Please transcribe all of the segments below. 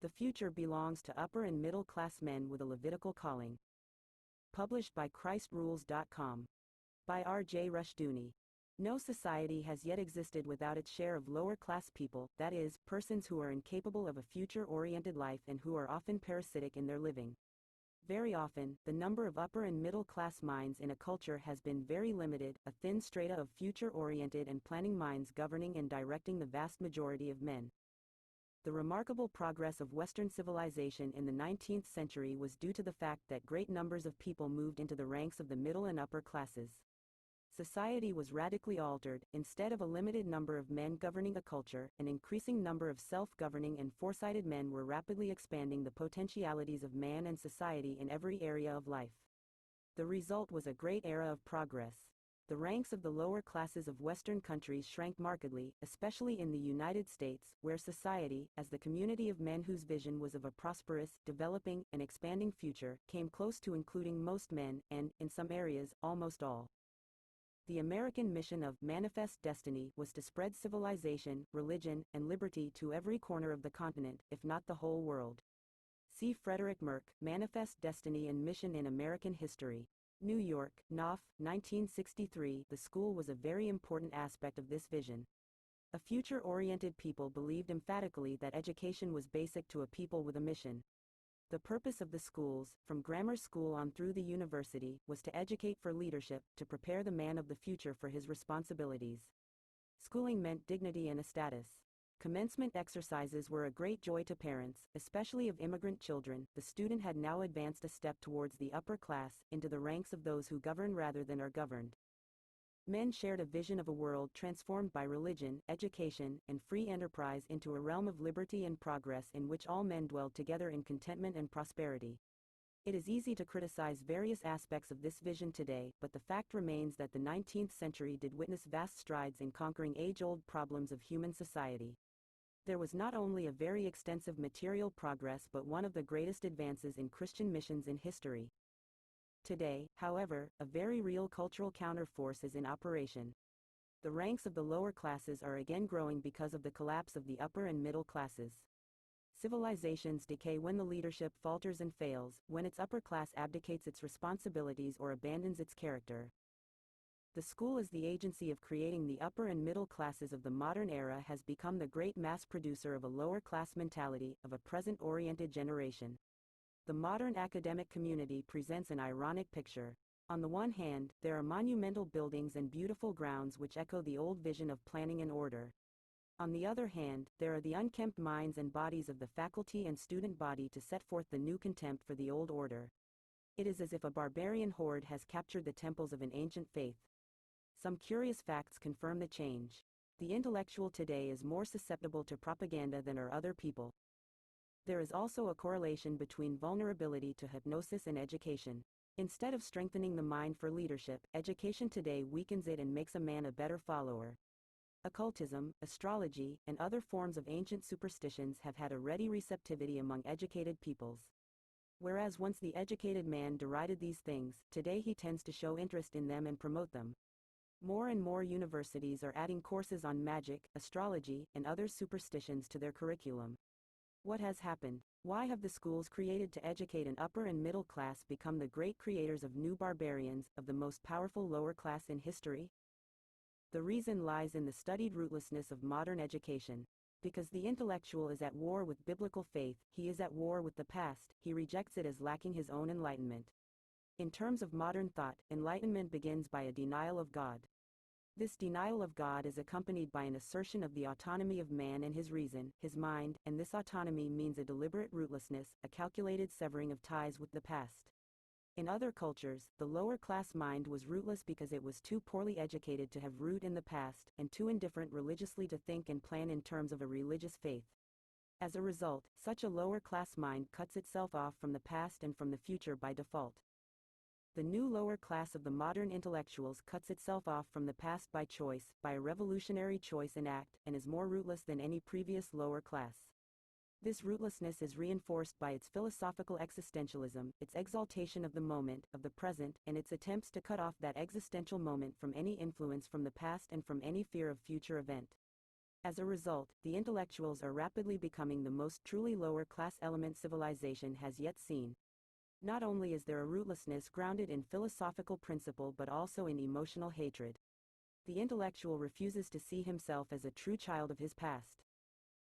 The future belongs to upper and middle class men with a Levitical calling. Published by ChristRules.com. By R.J. Rushdoony. No society has yet existed without its share of lower-class people, that is, persons who are incapable of a future-oriented life and who are often parasitic in their living. Very often, the number of upper and middle-class minds in a culture has been very limited, a thin strata of future-oriented and planning minds governing and directing the vast majority of men. The remarkable progress of Western civilization in the 19th century was due to the fact that great numbers of people moved into the ranks of the middle and upper classes. Society was radically altered. Instead of a limited number of men governing a culture, an increasing number of self-governing and foresighted men were rapidly expanding the potentialities of man and society in every area of life. The result was a great era of progress. The ranks of the lower classes of Western countries shrank markedly, especially in the United States, where society, as the community of men whose vision was of a prosperous, developing, and expanding future, came close to including most men, and, in some areas, almost all. The American mission of Manifest Destiny was to spread civilization, religion, and liberty to every corner of the continent, if not the whole world. See Frederick Merck, Manifest Destiny and Mission in American History. New York, Knopf, 1963. The school was a very important aspect of this vision. A future-oriented people believed emphatically that education was basic to a people with a mission. The purpose of the schools, from grammar school on through the university, was to educate for leadership, to prepare the man of the future for his responsibilities. Schooling meant dignity and a status. Commencement exercises were a great joy to parents, especially of immigrant children. The student had now advanced a step towards the upper class, into the ranks of those who govern rather than are governed. Men shared a vision of a world transformed by religion, education, and free enterprise into a realm of liberty and progress in which all men dwelled together in contentment and prosperity. It is easy to criticize various aspects of this vision today, but the fact remains that the 19th century did witness vast strides in conquering age-old problems of human society. There was not only a very extensive material progress but one of the greatest advances in Christian missions in history. Today, however, a very real cultural counterforce is in operation. The ranks of the lower classes are again growing because of the collapse of the upper and middle classes. Civilizations decay when the leadership falters and fails, when its upper class abdicates its responsibilities or abandons its character. The school as the agency of creating the upper and middle classes of the modern era has become the great mass producer of a lower class mentality, of a present-oriented generation. The modern academic community presents an ironic picture. On the one hand, there are monumental buildings and beautiful grounds which echo the old vision of planning and order. On the other hand, there are the unkempt minds and bodies of the faculty and student body to set forth the new contempt for the old order. It is as if a barbarian horde has captured the temples of an ancient faith. Some curious facts confirm the change. The intellectual today is more susceptible to propaganda than are other people. There is also a correlation between vulnerability to hypnosis and education. Instead of strengthening the mind for leadership, education today weakens it and makes a man a better follower. Occultism, astrology, and other forms of ancient superstitions have had a ready receptivity among educated peoples. Whereas once the educated man derided these things, today he tends to show interest in them and promote them. More and more universities are adding courses on magic, astrology, and other superstitions to their curriculum. What has happened? Why have the schools created to educate an upper and middle class become the great creators of new barbarians, of the most powerful lower class in history? The reason lies in the studied rootlessness of modern education. Because the intellectual is at war with biblical faith, he is at war with the past, he rejects it as lacking his own enlightenment. In terms of modern thought, enlightenment begins by a denial of God. This denial of God is accompanied by an assertion of the autonomy of man and his reason, his mind, and this autonomy means a deliberate rootlessness, a calculated severing of ties with the past. In other cultures, the lower class mind was rootless because it was too poorly educated to have root in the past, and too indifferent religiously to think and plan in terms of a religious faith. As a result, such a lower class mind cuts itself off from the past and from the future by default. The new lower class of the modern intellectuals cuts itself off from the past by choice, by a revolutionary choice and act, and is more rootless than any previous lower class. This rootlessness is reinforced by its philosophical existentialism, its exaltation of the moment, of the present, and its attempts to cut off that existential moment from any influence from the past and from any fear of future event. As a result, the intellectuals are rapidly becoming the most truly lower-class element civilization has yet seen. Not only is there a rootlessness grounded in philosophical principle but also in emotional hatred. The intellectual refuses to see himself as a true child of his past.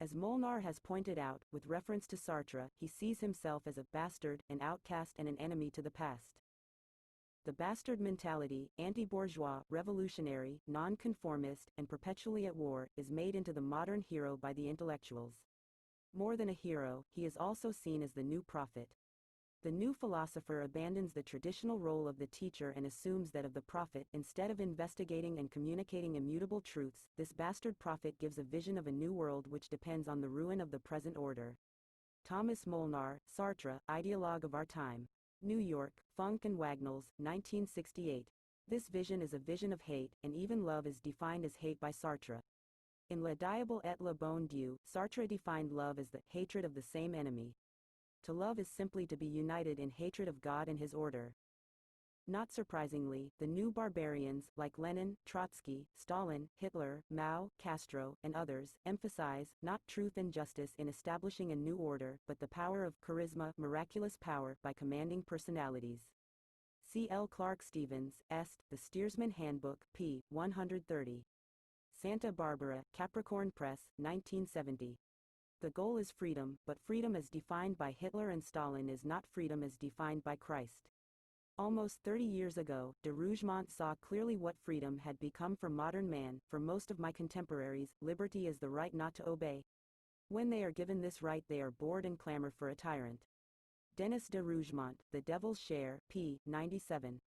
As Molnar has pointed out, with reference to Sartre, he sees himself as a bastard, an outcast and an enemy to the past. The bastard mentality, anti-bourgeois, revolutionary, non-conformist, and perpetually at war, is made into the modern hero by the intellectuals. More than a hero, he is also seen as the new prophet. The new philosopher abandons the traditional role of the teacher and assumes that of the prophet. Instead of investigating and communicating immutable truths, this bastard prophet gives a vision of a new world which depends on the ruin of the present order. Thomas Molnar, Sartre, Ideologue of Our Time. New York, Funk and Wagnalls, 1968. This vision is a vision of hate, and even love is defined as hate by Sartre. In Le Diable et le Bon Dieu, Sartre defined love as the hatred of the same enemy. To love is simply to be united in hatred of God and his order. Not surprisingly, the new barbarians, like Lenin, Trotsky, Stalin, Hitler, Mao, Castro, and others, emphasize, not truth and justice in establishing a new order, but the power of charisma, miraculous power, by commanding personalities. C. L. Clark Stevens, Est, The Steersman Handbook, p. 130. Santa Barbara, Capricorn Press, 1970. The goal is freedom, but freedom as defined by Hitler and Stalin is not freedom as defined by Christ. Almost 30 years ago, de Rougemont saw clearly what freedom had become for modern man. For most of my contemporaries, liberty is the right not to obey. When they are given this right, they are bored and clamor for a tyrant. Denis de Rougemont, The Devil's Share, p. 97.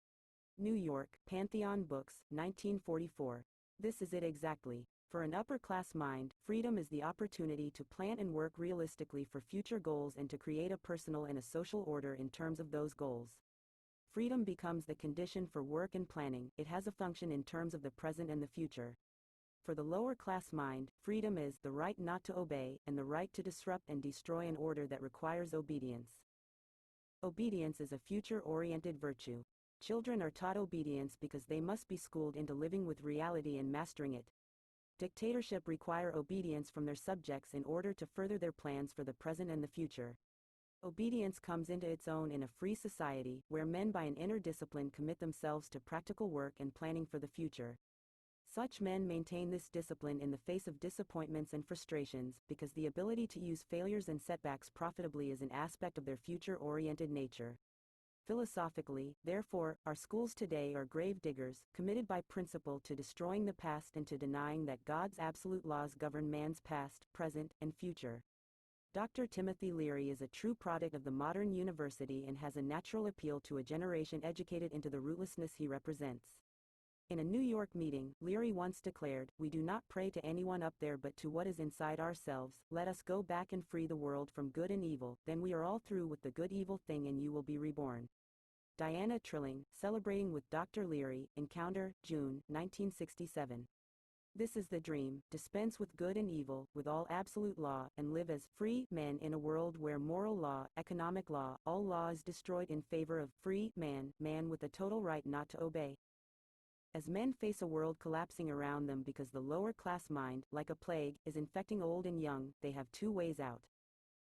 New York, Pantheon Books, 1944. This is it exactly. For an upper-class mind, freedom is the opportunity to plan and work realistically for future goals and to create a personal and a social order in terms of those goals. Freedom becomes the condition for work and planning. It has a function in terms of the present and the future. For the lower-class mind, freedom is the right not to obey and the right to disrupt and destroy an order that requires obedience. Obedience is a future-oriented virtue. Children are taught obedience because they must be schooled into living with reality and mastering it. Dictatorship require obedience from their subjects in order to further their plans for the present and the future. Obedience comes into its own in a free society, where men by an inner discipline commit themselves to practical work and planning for the future. Such men maintain this discipline in the face of disappointments and frustrations, because the ability to use failures and setbacks profitably is an aspect of their future-oriented nature. Philosophically, therefore, our schools today are grave diggers, committed by principle to destroying the past and to denying that God's absolute laws govern man's past, present, and future. Dr. Timothy Leary is a true product of the modern university and has a natural appeal to a generation educated into the rootlessness he represents. In a New York meeting, Leary once declared, "We do not pray to anyone up there but to what is inside ourselves. Let us go back and free the world from good and evil, then we are all through with the good-evil thing and you will be reborn." Diana Trilling, celebrating with Dr. Leary, Encounter, June, 1967. This is the dream: dispense with good and evil, with all absolute law, and live as free men in a world where moral law, economic law, all law is destroyed in favor of free man, man with a total right not to obey. As men face a world collapsing around them because the lower-class mind, like a plague, is infecting old and young, they have two ways out.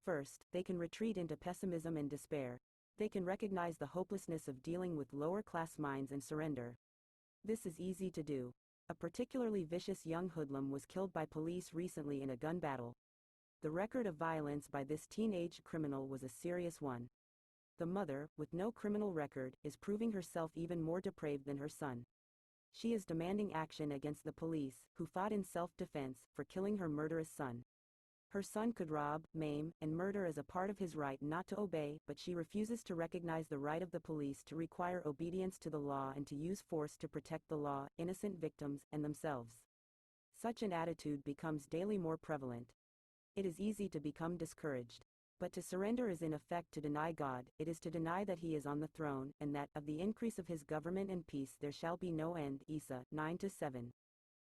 First, they can retreat into pessimism and despair. They can recognize the hopelessness of dealing with lower-class minds and surrender. This is easy to do. A particularly vicious young hoodlum was killed by police recently in a gun battle. The record of violence by this teenage criminal was a serious one. The mother, with no criminal record, is proving herself even more depraved than her son. She is demanding action against the police, who fought in self-defense, for killing her murderous son. Her son could rob, maim, and murder as a part of his right not to obey, but she refuses to recognize the right of the police to require obedience to the law and to use force to protect the law, innocent victims, and themselves. Such an attitude becomes daily more prevalent. It is easy to become discouraged. But to surrender is in effect to deny God. It is to deny that he is on the throne, and that, of the increase of his government and peace there shall be no end. Isa, 9-7.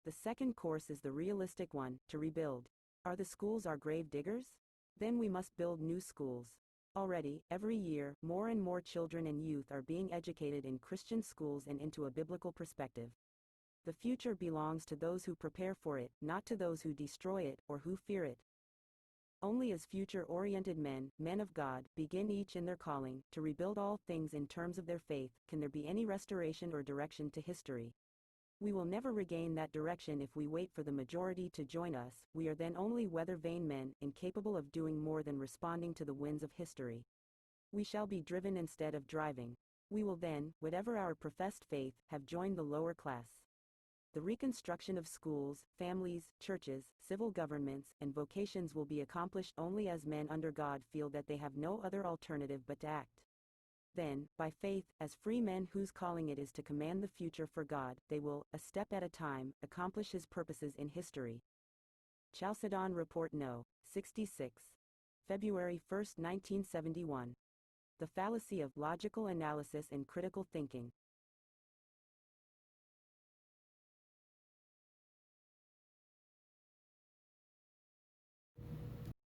The second course is the realistic one, to rebuild. Are the schools our grave diggers? Then we must build new schools. Already, every year, more and more children and youth are being educated in Christian schools and into a biblical perspective. The future belongs to those who prepare for it, not to those who destroy it, or who fear it. Only as future-oriented men, men of God, begin each in their calling, to rebuild all things in terms of their faith, can there be any restoration or direction to history. We will never regain that direction if we wait for the majority to join us. We are then only weather-vane men, incapable of doing more than responding to the winds of history. We shall be driven instead of driving. We will then, whatever our professed faith, have joined the lower class. The reconstruction of schools, families, churches, civil governments, and vocations will be accomplished only as men under God feel that they have no other alternative but to act. Then, by faith, as free men whose calling it is to command the future for God, they will, a step at a time, accomplish His purposes in history. Chalcedon Report No. 66. February 1, 1971. The fallacy of logical analysis and critical thinking.